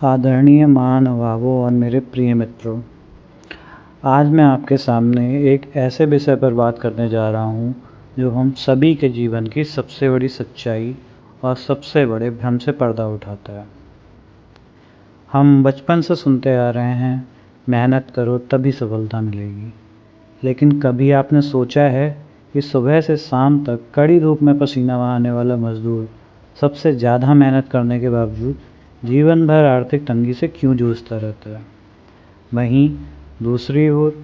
आदरणीय महानुभावों और मेरे प्रिय मित्रों, आज मैं आपके सामने एक ऐसे विषय पर बात करने जा रहा हूँ जो हम सभी के जीवन की सबसे बड़ी सच्चाई और सबसे बड़े भ्रम से पर्दा उठाता है। हम बचपन से सुनते आ रहे हैं, मेहनत करो तभी सफलता मिलेगी। लेकिन कभी आपने सोचा है कि सुबह से शाम तक कड़ी धूप में पसीना बहाने वाला मजदूर सबसे ज़्यादा मेहनत करने के बावजूद जीवन भर आर्थिक तंगी से क्यों जूझता रहता है? वहीं दूसरी ओर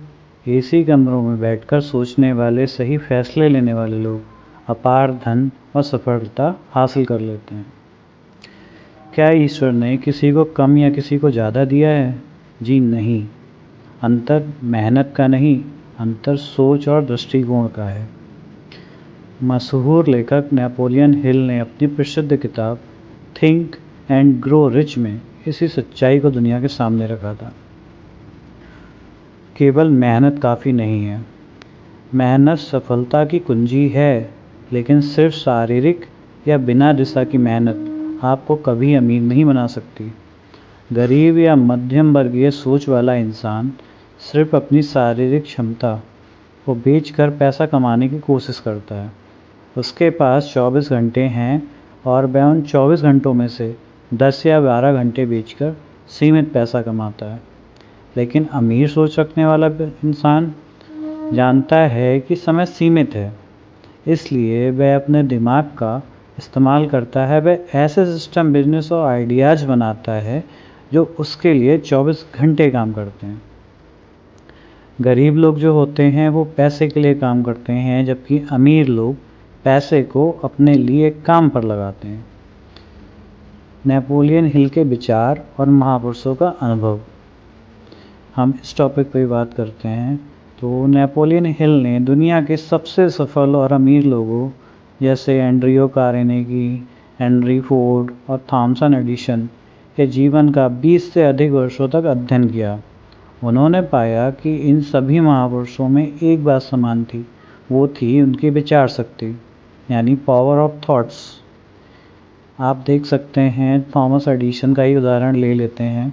एसी कमरों में बैठकर सोचने वाले, सही फैसले लेने वाले लोग अपार धन और सफलता हासिल कर लेते हैं। क्या ईश्वर ने किसी को कम या किसी को ज़्यादा दिया है? जी नहीं। अंतर मेहनत का नहीं, अंतर सोच और दृष्टिकोण का है। मशहूर लेखक नेपोलियन हिल ने अपनी प्रसिद्ध किताब थिंक एंड ग्रो रिच में इसी सच्चाई को दुनिया के सामने रखा था। केवल मेहनत काफ़ी नहीं है। मेहनत सफलता की कुंजी है, लेकिन सिर्फ शारीरिक या बिना दिशा की मेहनत आपको कभी अमीर नहीं बना सकती। गरीब या मध्यम वर्गीय सोच वाला इंसान सिर्फ अपनी शारीरिक क्षमता को बेचकर पैसा कमाने की कोशिश करता है। उसके पास 24 घंटे हैं और वह उन 24 घंटों में से 10 या 12 घंटे बेचकर सीमित पैसा कमाता है। लेकिन अमीर सोच रखने वाला इंसान जानता है कि समय सीमित है, इसलिए वह अपने दिमाग का इस्तेमाल करता है। वह ऐसे सिस्टम, बिजनेस और आइडियाज़ बनाता है जो उसके लिए 24 घंटे काम करते हैं। गरीब लोग जो होते हैं वो पैसे के लिए काम करते हैं, जबकि अमीर लोग पैसे को अपने लिए काम पर लगाते हैं। नेपोलियन हिल के विचार और महापुरुषों का अनुभव, हम इस टॉपिक पर बात करते हैं। तो नेपोलियन हिल ने दुनिया के सबसे सफल और अमीर लोगों जैसे एंड्रियो कार्नेगी, हेनरी फोर्ड और थॉमसन एडिसन के जीवन का 20 से अधिक वर्षों तक अध्ययन किया। उन्होंने पाया कि इन सभी महापुरुषों में एक बात समान थी, वो थी उनकी विचार शक्ति, यानी पावर ऑफ थॉट्स। आप देख सकते हैं, थॉमस एडिसन का ही उदाहरण ले लेते हैं।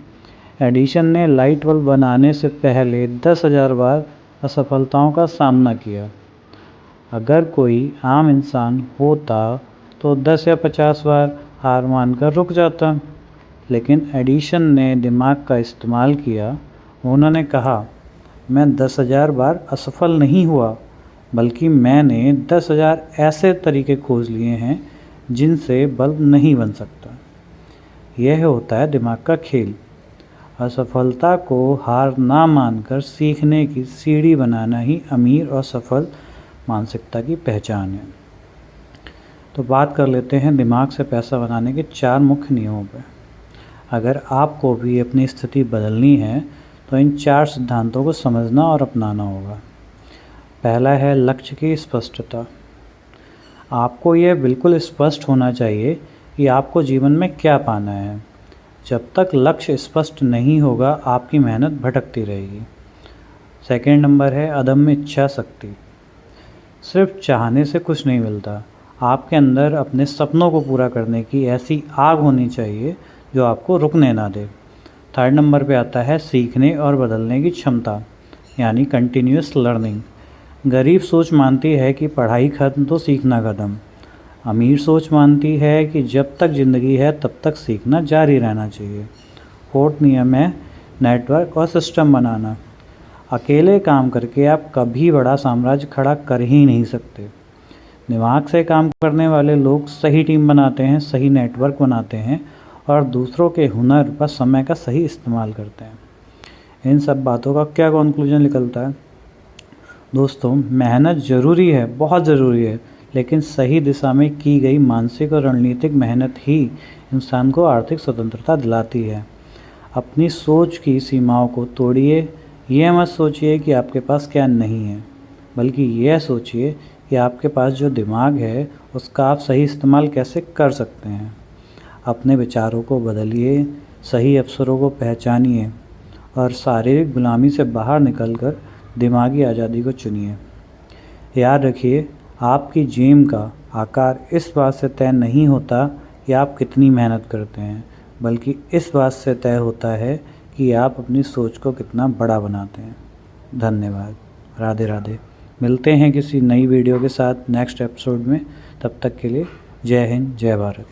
एडिसन ने लाइट बल्ब बनाने से पहले 10,000 बार असफलताओं का सामना किया। अगर कोई आम इंसान होता तो 10 या 50 बार हार मानकर रुक जाता, लेकिन एडिसन ने दिमाग का इस्तेमाल किया। उन्होंने कहा, मैं 10,000 बार असफल नहीं हुआ, बल्कि मैंने 10,000 ऐसे तरीके खोज लिए हैं जिनसे बल्ब नहीं बन सकता। यह होता है दिमाग का खेल। असफलता को हार ना मानकर सीखने की सीढ़ी बनाना ही अमीर और सफल मानसिकता की पहचान है। तो बात कर लेते हैं दिमाग से पैसा बनाने के 4 मुख्य नियमों पर। अगर आपको भी अपनी स्थिति बदलनी है तो इन 4 सिद्धांतों को समझना और अपनाना होगा। पहला है लक्ष्य की स्पष्टता। आपको यह बिल्कुल स्पष्ट होना चाहिए कि आपको जीवन में क्या पाना है। जब तक लक्ष्य स्पष्ट नहीं होगा, आपकी मेहनत भटकती रहेगी। सेकंड नंबर है अदम्य इच्छा शक्ति। सिर्फ चाहने से कुछ नहीं मिलता, आपके अंदर अपने सपनों को पूरा करने की ऐसी आग होनी चाहिए जो आपको रुकने ना दे। थर्ड नंबर पे आता है सीखने और बदलने की क्षमता, यानी कंटिन्यूअस लर्निंग। गरीब सोच मानती है कि पढ़ाई खत्म तो सीखना खत्म। अमीर सोच मानती है कि जब तक ज़िंदगी है तब तक सीखना जारी रहना चाहिए। फोर्थ नियम है नेटवर्क और सिस्टम बनाना। अकेले काम करके आप कभी बड़ा साम्राज्य खड़ा कर ही नहीं सकते। दिमाग से काम करने वाले लोग सही टीम बनाते हैं, सही नेटवर्क बनाते हैं और दूसरों के हुनर व समय का सही इस्तेमाल करते हैं। इन सब बातों का क्या कंक्लूजन निकलता है? दोस्तों, मेहनत ज़रूरी है, बहुत ज़रूरी है, लेकिन सही दिशा में की गई मानसिक और रणनीतिक मेहनत ही इंसान को आर्थिक स्वतंत्रता दिलाती है। अपनी सोच की सीमाओं को तोड़िए। यह मत सोचिए कि आपके पास क्या नहीं है, बल्कि यह सोचिए कि आपके पास जो दिमाग है उसका आप सही इस्तेमाल कैसे कर सकते हैं। अपने विचारों को बदलिए, सही अवसरों को पहचानिए और शारीरिक गुलामी से बाहर निकलकर दिमागी आज़ादी को चुनिए। याद रखिए, आपकी जेब का आकार इस बात से तय नहीं होता कि आप कितनी मेहनत करते हैं, बल्कि इस बात से तय होता है कि आप अपनी सोच को कितना बड़ा बनाते हैं। धन्यवाद। राधे राधे। मिलते हैं किसी नई वीडियो के साथ नेक्स्ट एपिसोड में। तब तक के लिए जय हिंद, जय भारत।